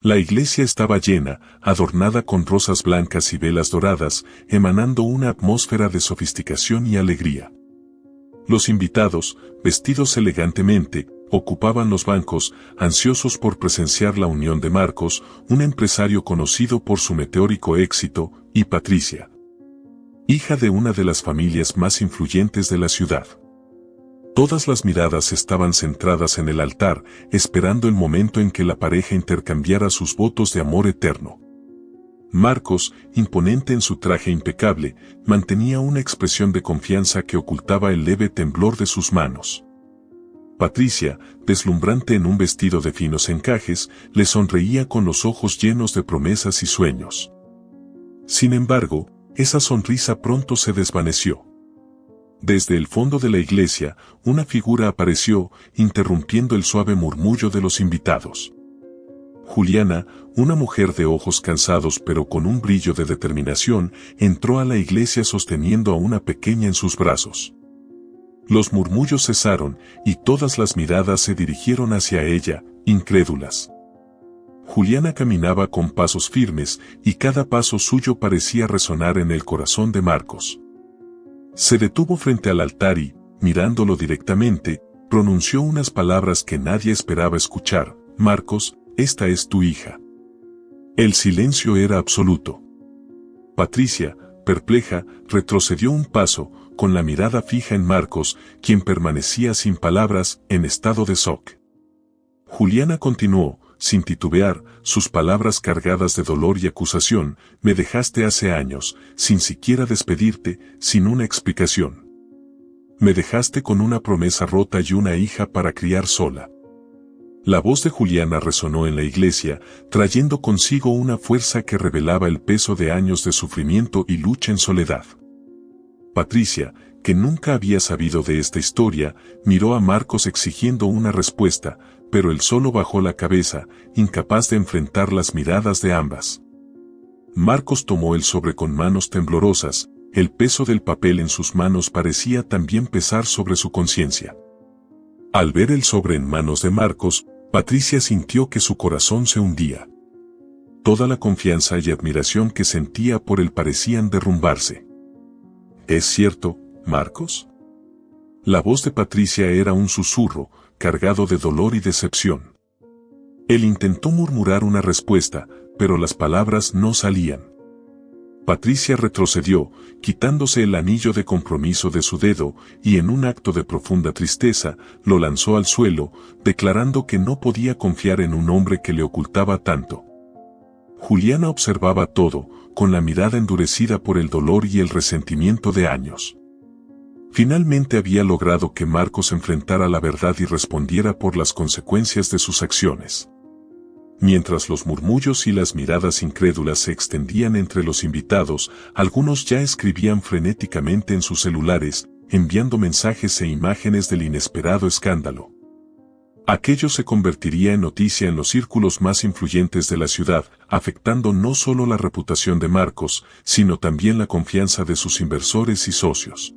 La iglesia estaba llena, adornada con rosas blancas y velas doradas, emanando una atmósfera de sofisticación y alegría. Los invitados, vestidos elegantemente, ocupaban los bancos, ansiosos por presenciar la unión de Marcos, un empresario conocido por su meteórico éxito, y Patricia, hija de una de las familias más influyentes de la ciudad. Todas las miradas estaban centradas en el altar, esperando el momento en que la pareja intercambiara sus votos de amor eterno. Marcos, imponente en su traje impecable, mantenía una expresión de confianza que ocultaba el leve temblor de sus manos. Patricia, deslumbrante en un vestido de finos encajes, le sonreía con los ojos llenos de promesas y sueños. Sin embargo, esa sonrisa pronto se desvaneció. Desde el fondo de la iglesia, una figura apareció, interrumpiendo el suave murmullo de los invitados. Juliana, una mujer de ojos cansados pero con un brillo de determinación, entró a la iglesia sosteniendo a una pequeña en sus brazos. Los murmullos cesaron y todas las miradas se dirigieron hacia ella, incrédulas. Juliana caminaba con pasos firmes y cada paso suyo parecía resonar en el corazón de Marcos. Se detuvo frente al altar y, mirándolo directamente, pronunció unas palabras que nadie esperaba escuchar: Marcos, esta es tu hija. El silencio era absoluto. Patricia, perpleja, retrocedió un paso, con la mirada fija en Marcos, quien permanecía sin palabras, en estado de shock. Juliana continuó, sin titubear, sus palabras cargadas de dolor y acusación: me dejaste hace años, sin siquiera despedirte, sin una explicación. Me dejaste con una promesa rota y una hija para criar sola. La voz de Juliana resonó en la iglesia, trayendo consigo una fuerza que revelaba el peso de años de sufrimiento y lucha en soledad. Patricia, que nunca había sabido de esta historia, miró a Marcos exigiendo una respuesta, pero él solo bajó la cabeza, incapaz de enfrentar las miradas de ambas. Marcos tomó el sobre con manos temblorosas, el peso del papel en sus manos parecía también pesar sobre su conciencia. Al ver el sobre en manos de Marcos, Patricia sintió que su corazón se hundía. Toda la confianza y admiración que sentía por él parecían derrumbarse. ¿Es cierto, Marcos? La voz de Patricia era un susurro, cargado de dolor y decepción. Él intentó murmurar una respuesta, pero las palabras no salían. Patricia retrocedió, quitándose el anillo de compromiso de su dedo, y en un acto de profunda tristeza, lo lanzó al suelo, declarando que no podía confiar en un hombre que le ocultaba tanto. Juliana observaba todo, con la mirada endurecida por el dolor y el resentimiento de años. Finalmente había logrado que Marcos enfrentara la verdad y respondiera por las consecuencias de sus acciones. Mientras los murmullos y las miradas incrédulas se extendían entre los invitados, algunos ya escribían frenéticamente en sus celulares, enviando mensajes e imágenes del inesperado escándalo. Aquello se convertiría en noticia en los círculos más influyentes de la ciudad, afectando no solo la reputación de Marcos, sino también la confianza de sus inversores y socios.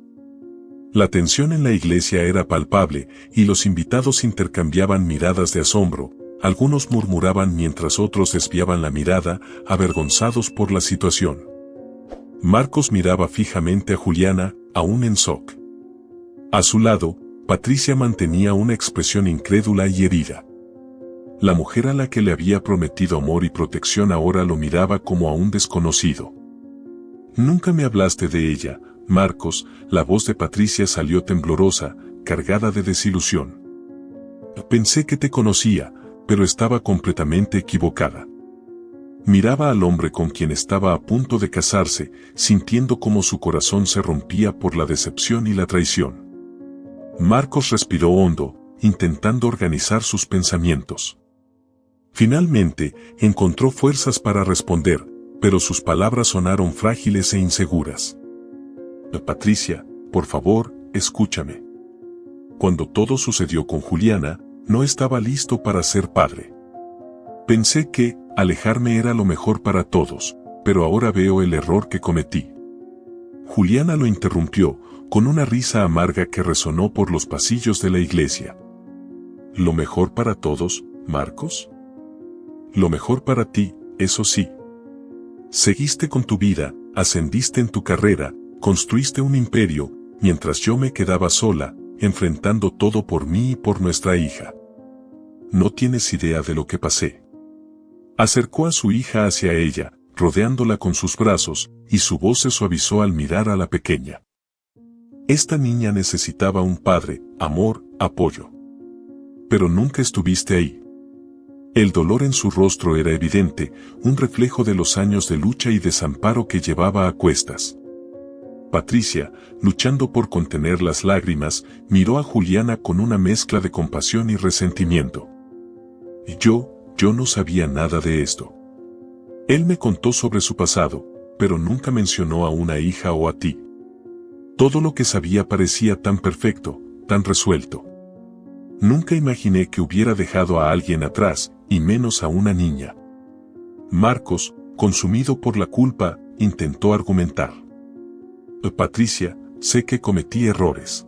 La tensión en la iglesia era palpable, y los invitados intercambiaban miradas de asombro. Algunos murmuraban mientras otros desviaban la mirada, avergonzados por la situación. Marcos miraba fijamente a Juliana, aún en shock. A su lado, Patricia mantenía una expresión incrédula y herida. La mujer a la que le había prometido amor y protección ahora lo miraba como a un desconocido. Nunca me hablaste de ella, Marcos. La voz de Patricia salió temblorosa, cargada de desilusión. Pensé que te conocía, pero estaba completamente equivocada. Miraba al hombre con quien estaba a punto de casarse, sintiendo cómo su corazón se rompía por la decepción y la traición. Marcos respiró hondo, intentando organizar sus pensamientos. Finalmente, encontró fuerzas para responder, pero sus palabras sonaron frágiles e inseguras. Patricia, por favor, escúchame. Cuando todo sucedió con Juliana, no estaba listo para ser padre. Pensé que alejarme era lo mejor para todos, pero ahora veo el error que cometí. Juliana lo interrumpió, con una risa amarga que resonó por los pasillos de la iglesia. ¿Lo mejor para todos, Marcos? lo mejor para ti, eso sí. Seguiste con tu vida, ascendiste en tu carrera, construiste un imperio, mientras yo me quedaba sola, enfrentando todo por mí y por nuestra hija. No tienes idea de lo que pasé. Acercó a su hija hacia ella, rodeándola con sus brazos, y su voz se suavizó al mirar a la pequeña. Esta niña necesitaba un padre, amor, apoyo. Pero nunca estuviste ahí. El dolor en su rostro era evidente, un reflejo de los años de lucha y desamparo que llevaba a cuestas. Patricia, luchando por contener las lágrimas, miró a Juliana con una mezcla de compasión y resentimiento. Yo no sabía nada de esto. Él me contó sobre su pasado, pero nunca mencionó a una hija o a ti. Todo lo que sabía parecía tan perfecto, tan resuelto. Nunca imaginé que hubiera dejado a alguien atrás, y menos a una niña. Marcos, consumido por la culpa, intentó argumentar. Patricia, sé que cometí errores.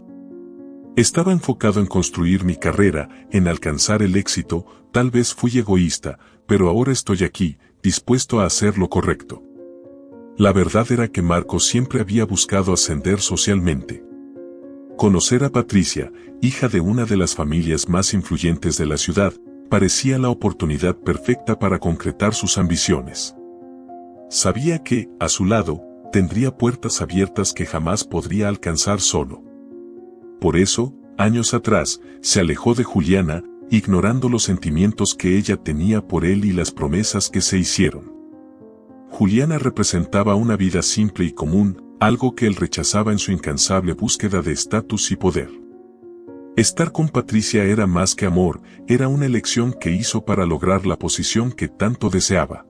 Estaba enfocado en construir mi carrera, en alcanzar el éxito, tal vez fui egoísta, pero ahora estoy aquí, dispuesto a hacer lo correcto. La verdad era que Marcos siempre había buscado ascender socialmente. Conocer a Patricia, hija de una de las familias más influyentes de la ciudad, parecía la oportunidad perfecta para concretar sus ambiciones. Sabía que, a su lado, tendría puertas abiertas que jamás podría alcanzar solo. Por eso, años atrás, se alejó de Juliana, ignorando los sentimientos que ella tenía por él y las promesas que se hicieron. Juliana representaba una vida simple y común, algo que él rechazaba en su incansable búsqueda de estatus y poder. Estar con Patricia era más que amor, era una elección que hizo para lograr la posición que tanto deseaba.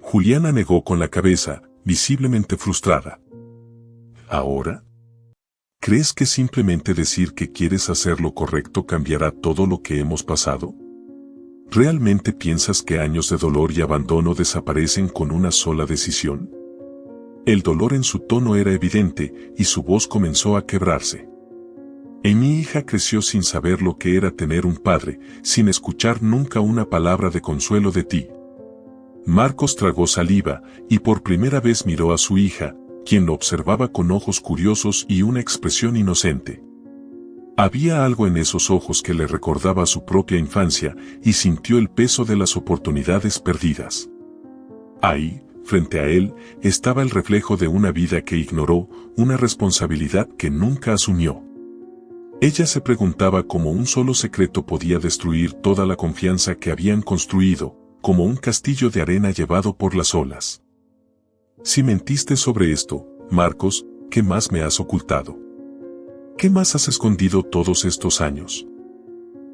Juliana negó con la cabeza, visiblemente frustrada. ¿Ahora? ¿Crees que simplemente decir que quieres hacer lo correcto cambiará todo lo que hemos pasado? ¿Realmente piensas que años de dolor y abandono desaparecen con una sola decisión? El dolor en su tono era evidente, y su voz comenzó a quebrarse. Mi hija creció sin saber lo que era tener un padre, sin escuchar nunca una palabra de consuelo de ti. Marcos tragó saliva, y por primera vez miró a su hija, quien lo observaba con ojos curiosos y una expresión inocente. Había algo en esos ojos que le recordaba su propia infancia, y sintió el peso de las oportunidades perdidas. Ahí, frente a él, estaba el reflejo de una vida que ignoró, una responsabilidad que nunca asumió. Ella se preguntaba cómo un solo secreto podía destruir toda la confianza que habían construido, como un castillo de arena llevado por las olas. Si mentiste sobre esto, Marcos, ¿qué más me has ocultado? ¿Qué más has escondido todos estos años?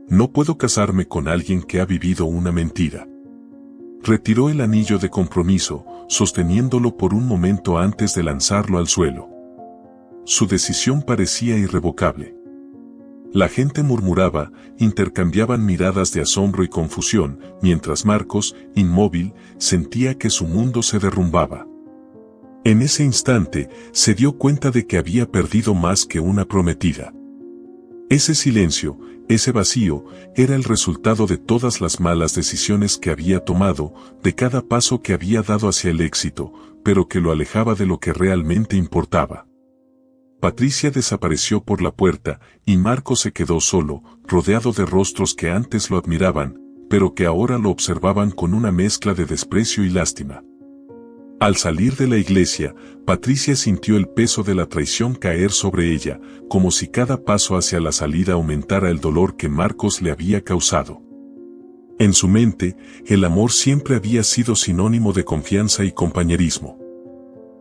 No puedo casarme con alguien que ha vivido una mentira. Retiró el anillo de compromiso, sosteniéndolo por un momento antes de lanzarlo al suelo. Su decisión parecía irrevocable. La gente murmuraba, intercambiaban miradas de asombro y confusión, mientras Marcos, inmóvil, sentía que su mundo se derrumbaba. En ese instante, se dio cuenta de que había perdido más que una prometida. Ese silencio, ese vacío, era el resultado de todas las malas decisiones que había tomado, de cada paso que había dado hacia el éxito, pero que lo alejaba de lo que realmente importaba. Patricia desapareció por la puerta, y Marcos se quedó solo, rodeado de rostros que antes lo admiraban, pero que ahora lo observaban con una mezcla de desprecio y lástima. Al salir de la iglesia, Patricia sintió el peso de la traición caer sobre ella, como si cada paso hacia la salida aumentara el dolor que Marcos le había causado. En su mente, el amor siempre había sido sinónimo de confianza y compañerismo.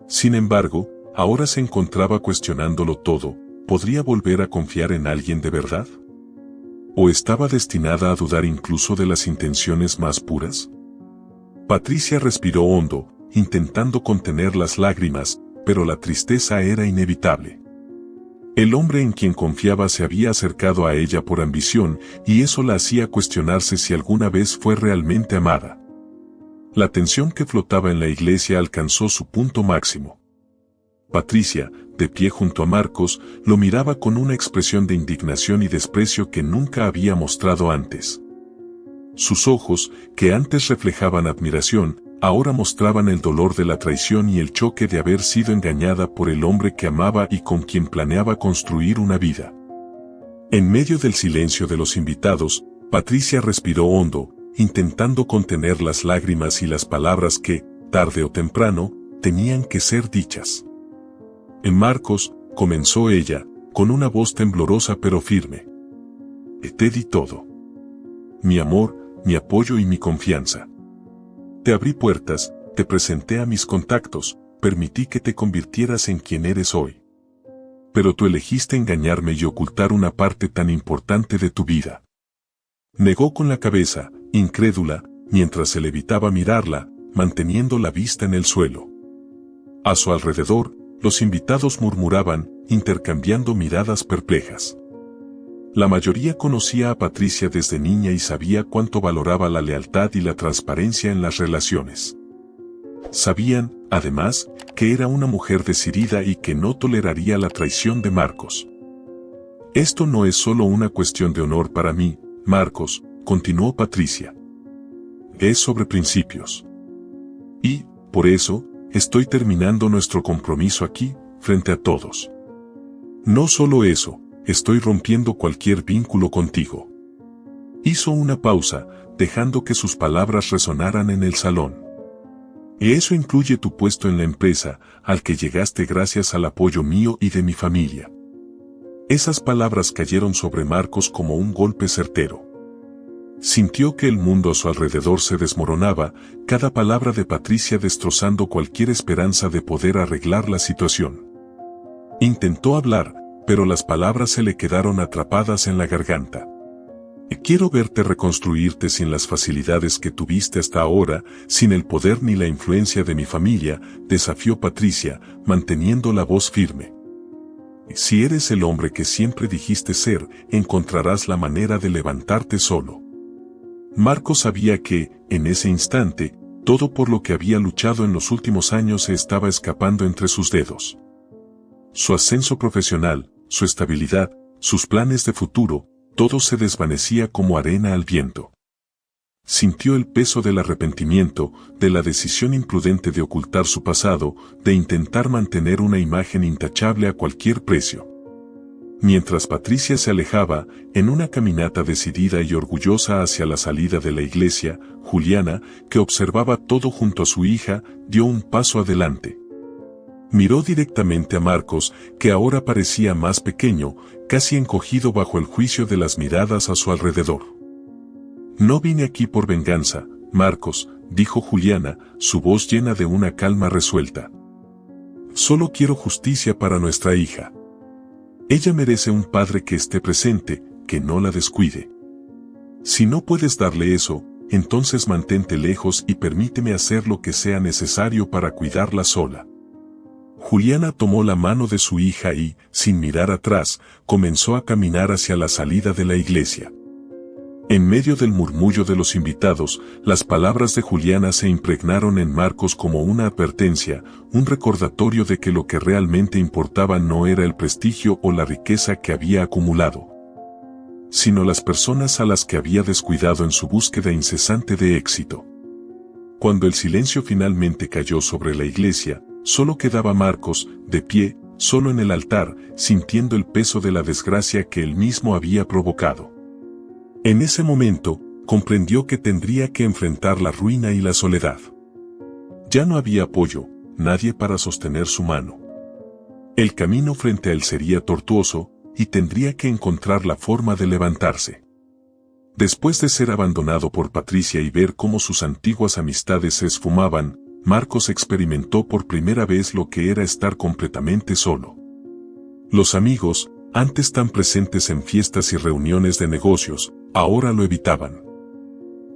Sin embargo, ahora se encontraba cuestionándolo todo. ¿Podría volver a confiar en alguien de verdad? ¿O estaba destinada a dudar incluso de las intenciones más puras? Patricia respiró hondo, intentando contener las lágrimas, pero la tristeza era inevitable. El hombre en quien confiaba se había acercado a ella por ambición, y eso la hacía cuestionarse si alguna vez fue realmente amada. La tensión que flotaba en la iglesia alcanzó su punto máximo. Patricia, de pie junto a Marcos, lo miraba con una expresión de indignación y desprecio que nunca había mostrado antes. Sus ojos, que antes reflejaban admiración, ahora mostraban el dolor de la traición y el choque de haber sido engañada por el hombre que amaba y con quien planeaba construir una vida. En medio del silencio de los invitados, Patricia respiró hondo, intentando contener las lágrimas y las palabras que, tarde o temprano, tenían que ser dichas. Marcos, comenzó ella, con una voz temblorosa pero firme. Te di todo. Mi amor, mi apoyo y mi confianza. Te abrí puertas, te presenté a mis contactos, permití que te convirtieras en quien eres hoy. Pero tú elegiste engañarme y ocultar una parte tan importante de tu vida. Negó con la cabeza, incrédula, mientras él evitaba mirarla, manteniendo la vista en el suelo. A su alrededor, los invitados murmuraban, intercambiando miradas perplejas. La mayoría conocía a Patricia desde niña y sabía cuánto valoraba la lealtad y la transparencia en las relaciones. Sabían, además, que era una mujer decidida y que no toleraría la traición de Marcos. Esto no es solo una cuestión de honor para mí, Marcos, continuó Patricia. Es sobre principios. Y, por eso, estoy terminando nuestro compromiso aquí, frente a todos. No solo eso, estoy rompiendo cualquier vínculo contigo. Hizo una pausa, dejando que sus palabras resonaran en el salón. Y eso incluye tu puesto en la empresa, al que llegaste gracias al apoyo mío y de mi familia. Esas palabras cayeron sobre Marcos como un golpe certero. Sintió que el mundo a su alrededor se desmoronaba, cada palabra de Patricia destrozando cualquier esperanza de poder arreglar la situación. Intentó hablar, pero las palabras se le quedaron atrapadas en la garganta. Quiero verte reconstruirte sin las facilidades que tuviste hasta ahora, sin el poder ni la influencia de mi familia, desafió Patricia, manteniendo la voz firme. Si eres el hombre que siempre dijiste ser, encontrarás la manera de levantarte solo. Marcos sabía que, en ese instante, todo por lo que había luchado en los últimos años se estaba escapando entre sus dedos. Su ascenso profesional, su estabilidad, sus planes de futuro, todo se desvanecía como arena al viento. Sintió el peso del arrepentimiento, de la decisión imprudente de ocultar su pasado, de intentar mantener una imagen intachable a cualquier precio. Mientras Patricia se alejaba, en una caminata decidida y orgullosa hacia la salida de la iglesia, Juliana, que observaba todo junto a su hija, dio un paso adelante. Miró directamente a Marcos, que ahora parecía más pequeño, casi encogido bajo el juicio de las miradas a su alrededor. No vine aquí por venganza, Marcos, dijo Juliana, su voz llena de una calma resuelta. Solo quiero justicia para nuestra hija. Ella merece un padre que esté presente, que no la descuide. Si no puedes darle eso, entonces mantente lejos y permíteme hacer lo que sea necesario para cuidarla sola. Juliana tomó la mano de su hija y, sin mirar atrás, comenzó a caminar hacia la salida de la iglesia. En medio del murmullo de los invitados, las palabras de Juliana se impregnaron en Marcos como una advertencia, un recordatorio de que lo que realmente importaba no era el prestigio o la riqueza que había acumulado, sino las personas a las que había descuidado en su búsqueda incesante de éxito. Cuando el silencio finalmente cayó sobre la iglesia, solo quedaba Marcos, de pie, solo en el altar, sintiendo el peso de la desgracia que él mismo había provocado. En ese momento, comprendió que tendría que enfrentar la ruina y la soledad. Ya no había apoyo, nadie para sostener su mano. El camino frente a él sería tortuoso, y tendría que encontrar la forma de levantarse. Después de ser abandonado por Patricia y ver cómo sus antiguas amistades se esfumaban, Marcos experimentó por primera vez lo que era estar completamente solo. Los amigos, antes tan presentes en fiestas y reuniones de negocios, ahora lo evitaban.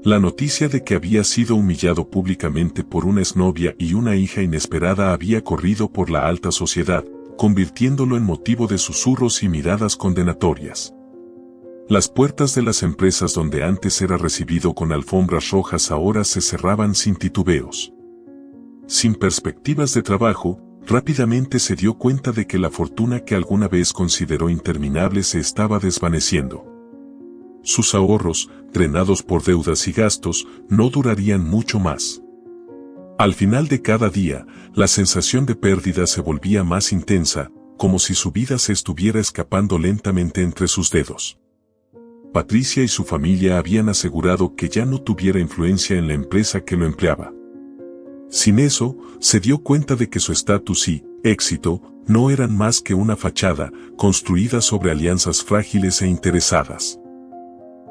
La noticia de que había sido humillado públicamente por una exnovia y una hija inesperada había corrido por la alta sociedad, convirtiéndolo en motivo de susurros y miradas condenatorias. Las puertas de las empresas donde antes era recibido con alfombras rojas ahora se cerraban sin titubeos. Sin perspectivas de trabajo, rápidamente se dio cuenta de que la fortuna que alguna vez consideró interminable se estaba desvaneciendo. Sus ahorros, drenados por deudas y gastos, no durarían mucho más. Al final de cada día, la sensación de pérdida se volvía más intensa, como si su vida se estuviera escapando lentamente entre sus dedos. Patricia y su familia habían asegurado que ya no tuviera influencia en la empresa que lo empleaba. Sin eso, se dio cuenta de que su estatus y éxito no eran más que una fachada construida sobre alianzas frágiles e interesadas.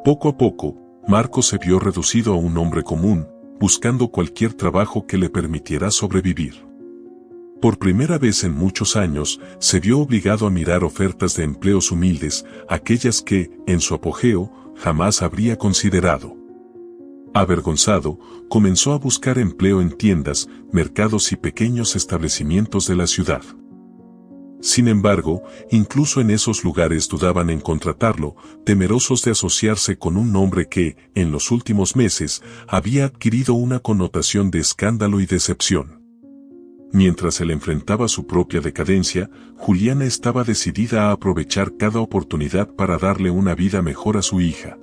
Poco a poco, Marcos se vio reducido a un hombre común, buscando cualquier trabajo que le permitiera sobrevivir. Por primera vez en muchos años, se vio obligado a mirar ofertas de empleos humildes, aquellas que, en su apogeo, jamás habría considerado. Avergonzado, comenzó a buscar empleo en tiendas, mercados y pequeños establecimientos de la ciudad. Sin embargo, incluso en esos lugares dudaban en contratarlo, temerosos de asociarse con un nombre que, en los últimos meses, había adquirido una connotación de escándalo y decepción. Mientras él enfrentaba su propia decadencia, Juliana estaba decidida a aprovechar cada oportunidad para darle una vida mejor a su hija.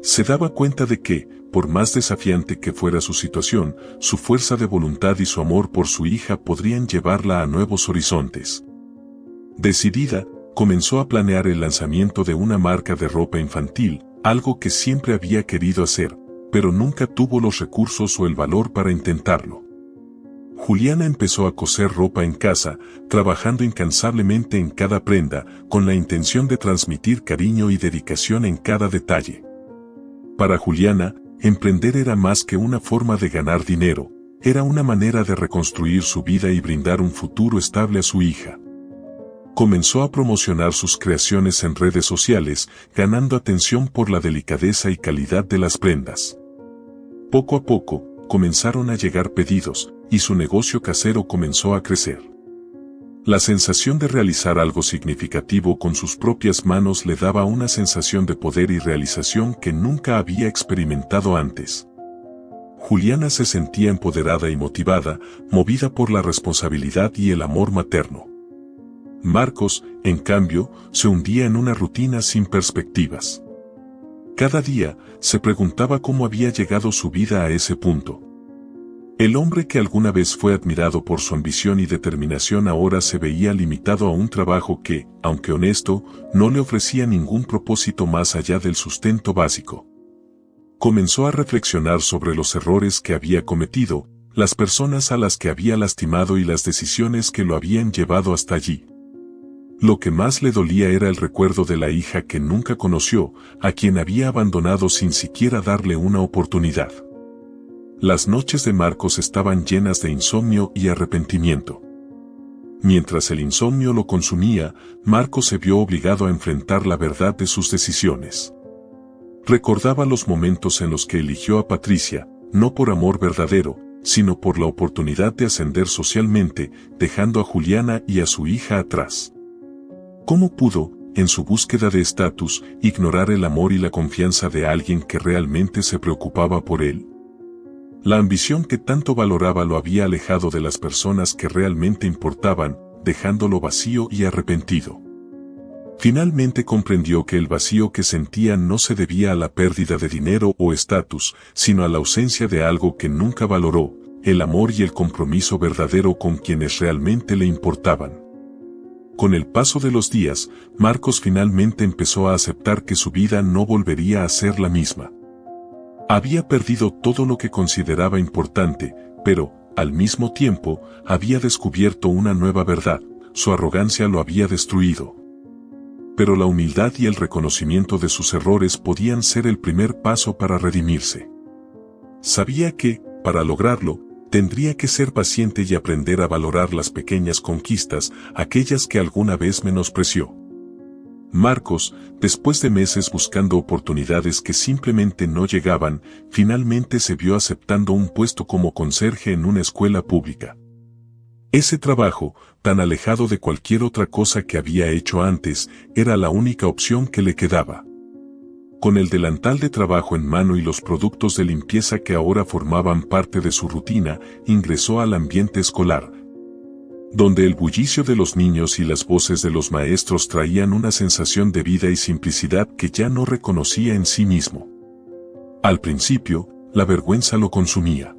Se daba cuenta de que, por más desafiante que fuera su situación, su fuerza de voluntad y su amor por su hija podrían llevarla a nuevos horizontes. Decidida, comenzó a planear el lanzamiento de una marca de ropa infantil, algo que siempre había querido hacer, pero nunca tuvo los recursos o el valor para intentarlo. Juliana empezó a coser ropa en casa, trabajando incansablemente en cada prenda, con la intención de transmitir cariño y dedicación en cada detalle. Para Juliana, emprender era más que una forma de ganar dinero, era una manera de reconstruir su vida y brindar un futuro estable a su hija. Comenzó a promocionar sus creaciones en redes sociales, ganando atención por la delicadeza y calidad de las prendas. Poco a poco, comenzaron a llegar pedidos, y su negocio casero comenzó a crecer. La sensación de realizar algo significativo con sus propias manos le daba una sensación de poder y realización que nunca había experimentado antes. Juliana se sentía empoderada y motivada, movida por la responsabilidad y el amor materno. Marcos, en cambio, se hundía en una rutina sin perspectivas. Cada día, se preguntaba cómo había llegado su vida a ese punto. El hombre que alguna vez fue admirado por su ambición y determinación ahora se veía limitado a un trabajo que, aunque honesto, no le ofrecía ningún propósito más allá del sustento básico. Comenzó a reflexionar sobre los errores que había cometido, las personas a las que había lastimado y las decisiones que lo habían llevado hasta allí. Lo que más le dolía era el recuerdo de la hija que nunca conoció, a quien había abandonado sin siquiera darle una oportunidad. Las noches de Marcos estaban llenas de insomnio y arrepentimiento. Mientras el insomnio lo consumía, Marcos se vio obligado a enfrentar la verdad de sus decisiones. Recordaba los momentos en los que eligió a Patricia, no por amor verdadero, sino por la oportunidad de ascender socialmente, dejando a Juliana y a su hija atrás. ¿Cómo pudo, en su búsqueda de estatus, ignorar el amor y la confianza de alguien que realmente se preocupaba por él? La ambición que tanto valoraba lo había alejado de las personas que realmente importaban, dejándolo vacío y arrepentido. Finalmente comprendió que el vacío que sentía no se debía a la pérdida de dinero o estatus, sino a la ausencia de algo que nunca valoró, el amor y el compromiso verdadero con quienes realmente le importaban. Con el paso de los días, Marcos finalmente empezó a aceptar que su vida no volvería a ser la misma. Había perdido todo lo que consideraba importante, pero, al mismo tiempo, había descubierto una nueva verdad: su arrogancia lo había destruido. Pero la humildad y el reconocimiento de sus errores podían ser el primer paso para redimirse. Sabía que, para lograrlo, tendría que ser paciente y aprender a valorar las pequeñas conquistas, aquellas que alguna vez menospreció. Marcos, después de meses buscando oportunidades que simplemente no llegaban, finalmente se vio aceptando un puesto como conserje en una escuela pública. Ese trabajo, tan alejado de cualquier otra cosa que había hecho antes, era la única opción que le quedaba. Con el delantal de trabajo en mano y los productos de limpieza que ahora formaban parte de su rutina, ingresó al ambiente escolar, donde el bullicio de los niños y las voces de los maestros traían una sensación de vida y simplicidad que ya no reconocía en sí mismo. Al principio, la vergüenza lo consumía.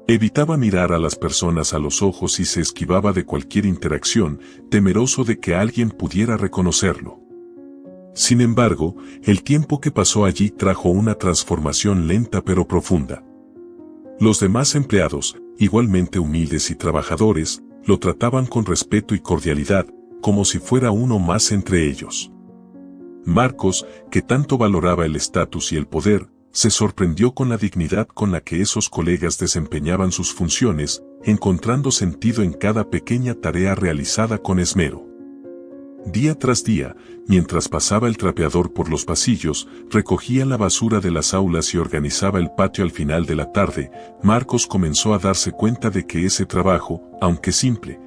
Evitaba mirar a las personas a los ojos y se esquivaba de cualquier interacción, temeroso de que alguien pudiera reconocerlo. Sin embargo, el tiempo que pasó allí trajo una transformación lenta pero profunda. Los demás empleados, igualmente humildes y trabajadores, lo trataban con respeto y cordialidad, como si fuera uno más entre ellos. Marcos, que tanto valoraba el estatus y el poder, se sorprendió con la dignidad con la que esos colegas desempeñaban sus funciones, encontrando sentido en cada pequeña tarea realizada con esmero. Día tras día, mientras pasaba el trapeador por los pasillos, recogía la basura de las aulas y organizaba el patio al final de la tarde, Marcos comenzó a darse cuenta de que ese trabajo, aunque simple,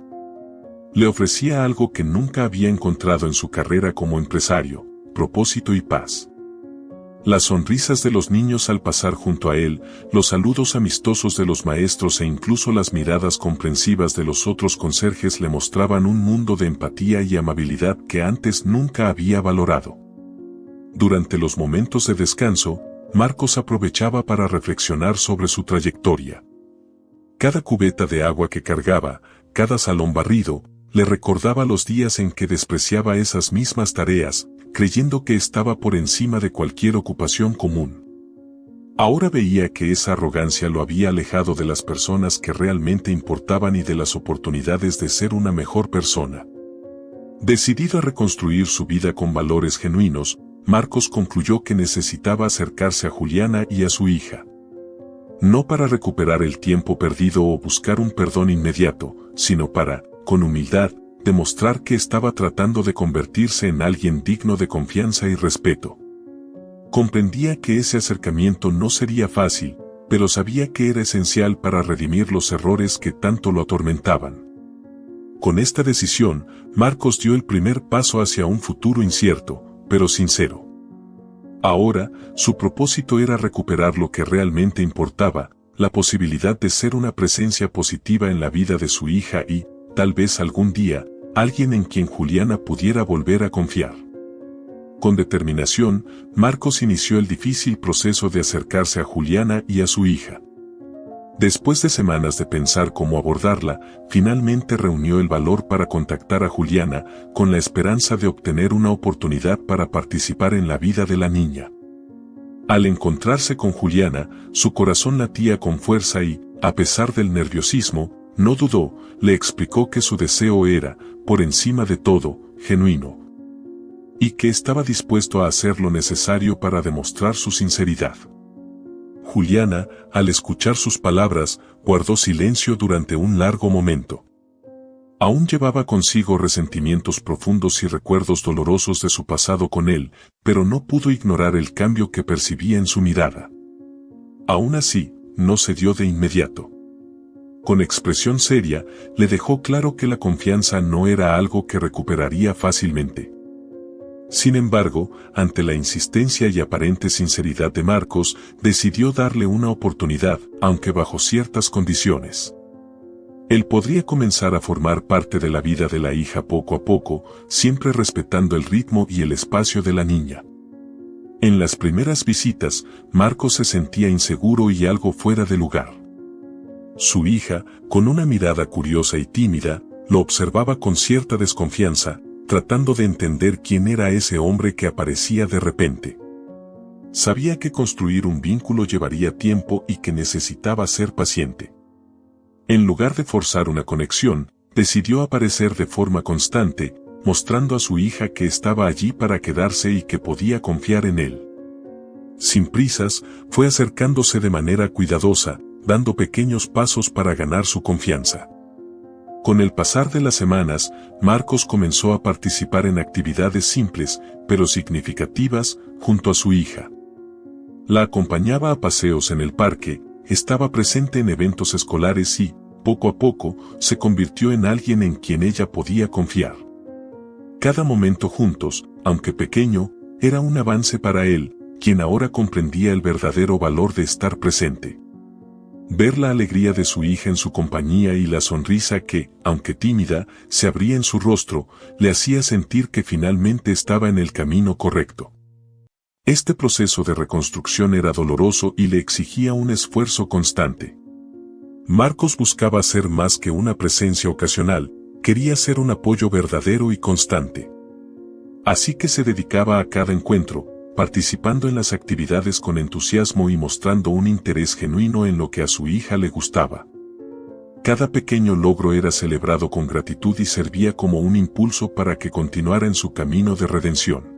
le ofrecía algo que nunca había encontrado en su carrera como empresario: propósito y paz. Las sonrisas de los niños al pasar junto a él, los saludos amistosos de los maestros e incluso las miradas comprensivas de los otros conserjes le mostraban un mundo de empatía y amabilidad que antes nunca había valorado. Durante los momentos de descanso, Marcos aprovechaba para reflexionar sobre su trayectoria. Cada cubeta de agua que cargaba, cada salón barrido, le recordaba los días en que despreciaba esas mismas tareas, creyendo que estaba por encima de cualquier ocupación común. Ahora veía que esa arrogancia lo había alejado de las personas que realmente importaban y de las oportunidades de ser una mejor persona. Decidido a reconstruir su vida con valores genuinos, Marcos concluyó que necesitaba acercarse a Juliana y a su hija. No para recuperar el tiempo perdido o buscar un perdón inmediato, sino para, con humildad, demostrar que estaba tratando de convertirse en alguien digno de confianza y respeto. Comprendía que ese acercamiento no sería fácil, pero sabía que era esencial para redimir los errores que tanto lo atormentaban. Con esta decisión, Marcos dio el primer paso hacia un futuro incierto, pero sincero. Ahora, su propósito era recuperar lo que realmente importaba, la posibilidad de ser una presencia positiva en la vida de su hija y, tal vez algún día, alguien en quien Juliana pudiera volver a confiar. Con determinación, Marcos inició el difícil proceso de acercarse a Juliana y a su hija. Después de semanas de pensar cómo abordarla, finalmente reunió el valor para contactar a Juliana, con la esperanza de obtener una oportunidad para participar en la vida de la niña. Al encontrarse con Juliana, su corazón latía con fuerza y, a pesar del nerviosismo, no dudó, le explicó que su deseo era, por encima de todo, genuino, y que estaba dispuesto a hacer lo necesario para demostrar su sinceridad. Juliana, al escuchar sus palabras, guardó silencio durante un largo momento. Aún llevaba consigo resentimientos profundos y recuerdos dolorosos de su pasado con él, pero no pudo ignorar el cambio que percibía en su mirada. Aún así, no cedió de inmediato. Con expresión seria, le dejó claro que la confianza no era algo que recuperaría fácilmente. Sin embargo, ante la insistencia y aparente sinceridad de Marcos, decidió darle una oportunidad, aunque bajo ciertas condiciones. Él podría comenzar a formar parte de la vida de la hija poco a poco, siempre respetando el ritmo y el espacio de la niña. En las primeras visitas, Marcos se sentía inseguro y algo fuera de lugar. Su hija, con una mirada curiosa y tímida, lo observaba con cierta desconfianza, tratando de entender quién era ese hombre que aparecía de repente. Sabía que construir un vínculo llevaría tiempo y que necesitaba ser paciente. En lugar de forzar una conexión, decidió aparecer de forma constante, mostrando a su hija que estaba allí para quedarse y que podía confiar en él. Sin prisas, fue acercándose de manera cuidadosa, dando pequeños pasos para ganar su confianza. Con el pasar de las semanas, Marcos comenzó a participar en actividades simples, pero significativas, junto a su hija. La acompañaba a paseos en el parque, estaba presente en eventos escolares y, poco a poco, se convirtió en alguien en quien ella podía confiar. Cada momento juntos, aunque pequeño, era un avance para él, quien ahora comprendía el verdadero valor de estar presente. Ver la alegría de su hija en su compañía y la sonrisa que, aunque tímida, se abría en su rostro, le hacía sentir que finalmente estaba en el camino correcto. Este proceso de reconstrucción era doloroso y le exigía un esfuerzo constante. Marcos buscaba ser más que una presencia ocasional, quería ser un apoyo verdadero y constante. Así que se dedicaba a cada encuentro, participando en las actividades con entusiasmo y mostrando un interés genuino en lo que a su hija le gustaba. Cada pequeño logro era celebrado con gratitud y servía como un impulso para que continuara en su camino de redención.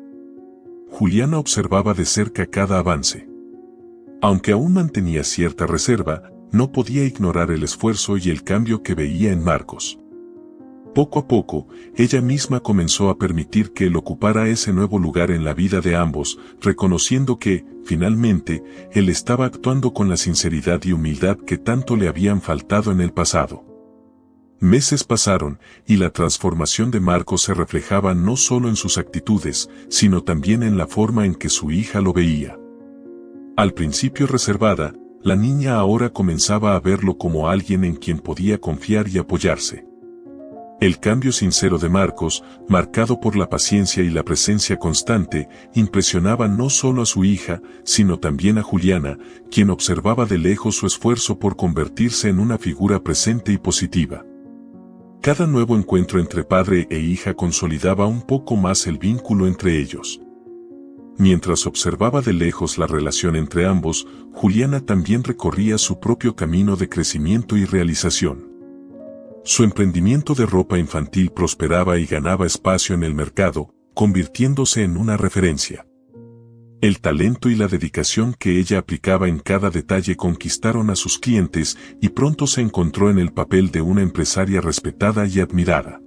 Juliana observaba de cerca cada avance. Aunque aún mantenía cierta reserva, no podía ignorar el esfuerzo y el cambio que veía en Marcos. Poco a poco, ella misma comenzó a permitir que él ocupara ese nuevo lugar en la vida de ambos, reconociendo que, finalmente, él estaba actuando con la sinceridad y humildad que tanto le habían faltado en el pasado. Meses pasaron, y la transformación de Marcos se reflejaba no solo en sus actitudes, sino también en la forma en que su hija lo veía. Al principio reservada, la niña ahora comenzaba a verlo como alguien en quien podía confiar y apoyarse. El cambio sincero de Marcos, marcado por la paciencia y la presencia constante, impresionaba no solo a su hija, sino también a Juliana, quien observaba de lejos su esfuerzo por convertirse en una figura presente y positiva. Cada nuevo encuentro entre padre e hija consolidaba un poco más el vínculo entre ellos. Mientras observaba de lejos la relación entre ambos, Juliana también recorría su propio camino de crecimiento y realización. Su emprendimiento de ropa infantil prosperaba y ganaba espacio en el mercado, convirtiéndose en una referencia. El talento y la dedicación que ella aplicaba en cada detalle conquistaron a sus clientes y pronto se encontró en el papel de una empresaria respetada y admirada.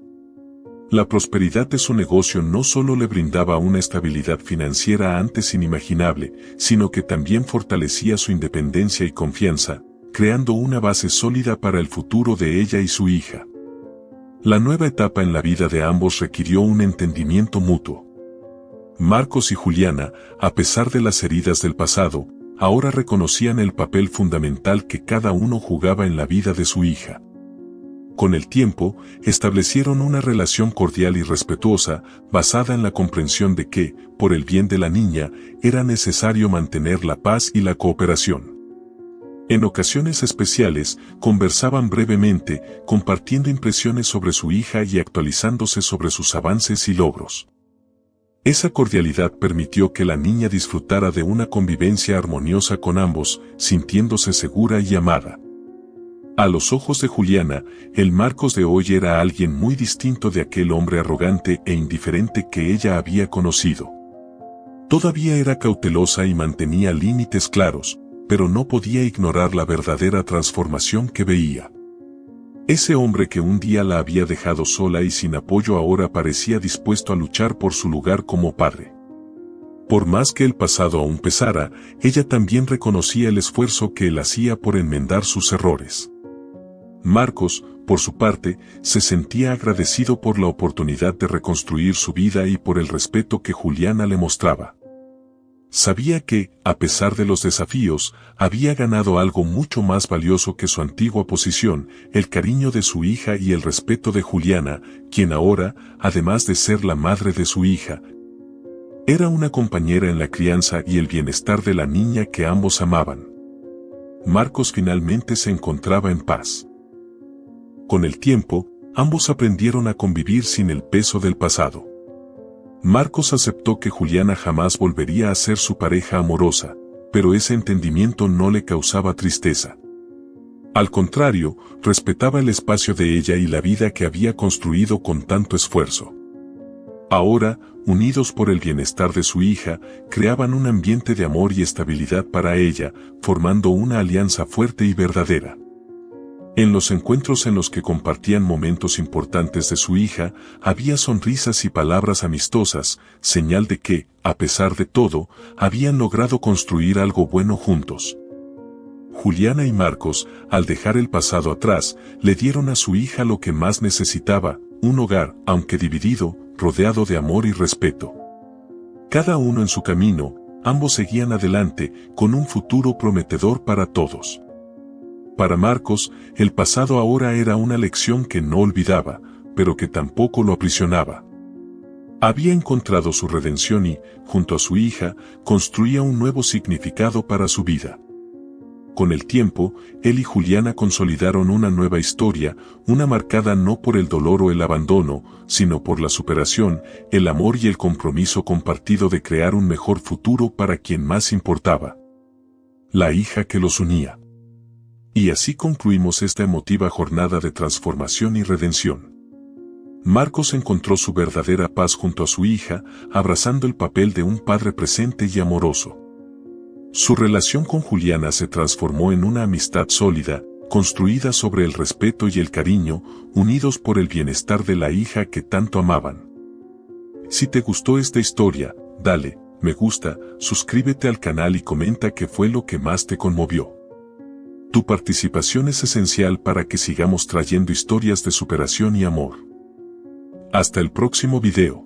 La prosperidad de su negocio no solo le brindaba una estabilidad financiera antes inimaginable, sino que también fortalecía su independencia y confianza, creando una base sólida para el futuro de ella y su hija. La nueva etapa en la vida de ambos requirió un entendimiento mutuo. Marcos y Juliana, a pesar de las heridas del pasado, ahora reconocían el papel fundamental que cada uno jugaba en la vida de su hija. Con el tiempo, establecieron una relación cordial y respetuosa, basada en la comprensión de que, por el bien de la niña, era necesario mantener la paz y la cooperación. En ocasiones especiales, conversaban brevemente, compartiendo impresiones sobre su hija y actualizándose sobre sus avances y logros. Esa cordialidad permitió que la niña disfrutara de una convivencia armoniosa con ambos, sintiéndose segura y amada. A los ojos de Juliana, el Marcos de hoy era alguien muy distinto de aquel hombre arrogante e indiferente que ella había conocido. Todavía era cautelosa y mantenía límites claros, pero no podía ignorar la verdadera transformación que veía. Ese hombre que un día la había dejado sola y sin apoyo ahora parecía dispuesto a luchar por su lugar como padre. Por más que el pasado aún pesara, ella también reconocía el esfuerzo que él hacía por enmendar sus errores. Marcos, por su parte, se sentía agradecido por la oportunidad de reconstruir su vida y por el respeto que Juliana le mostraba. Sabía que, a pesar de los desafíos, había ganado algo mucho más valioso que su antigua posición, el cariño de su hija y el respeto de Juliana, quien ahora, además de ser la madre de su hija, era una compañera en la crianza y el bienestar de la niña que ambos amaban. Marcos finalmente se encontraba en paz. Con el tiempo, ambos aprendieron a convivir sin el peso del pasado. Marcos aceptó que Juliana jamás volvería a ser su pareja amorosa, pero ese entendimiento no le causaba tristeza. Al contrario, respetaba el espacio de ella y la vida que había construido con tanto esfuerzo. Ahora, unidos por el bienestar de su hija, creaban un ambiente de amor y estabilidad para ella, formando una alianza fuerte y verdadera. En los encuentros en los que compartían momentos importantes de su hija, había sonrisas y palabras amistosas, señal de que, a pesar de todo, habían logrado construir algo bueno juntos. Juliana y Marcos, al dejar el pasado atrás, le dieron a su hija lo que más necesitaba, un hogar, aunque dividido, rodeado de amor y respeto. Cada uno en su camino, ambos seguían adelante, con un futuro prometedor para todos. Para Marcos, el pasado ahora era una lección que no olvidaba, pero que tampoco lo aprisionaba. Había encontrado su redención y, junto a su hija, construía un nuevo significado para su vida. Con el tiempo, él y Juliana consolidaron una nueva historia, una marcada no por el dolor o el abandono, sino por la superación, el amor y el compromiso compartido de crear un mejor futuro para quien más importaba: la hija que los unía. Y así concluimos esta emotiva jornada de transformación y redención. Marcos encontró su verdadera paz junto a su hija, abrazando el papel de un padre presente y amoroso. Su relación con Juliana se transformó en una amistad sólida, construida sobre el respeto y el cariño, unidos por el bienestar de la hija que tanto amaban. Si te gustó esta historia, dale me gusta, suscríbete al canal y comenta qué fue lo que más te conmovió. Tu participación es esencial para que sigamos trayendo historias de superación y amor. Hasta el próximo video.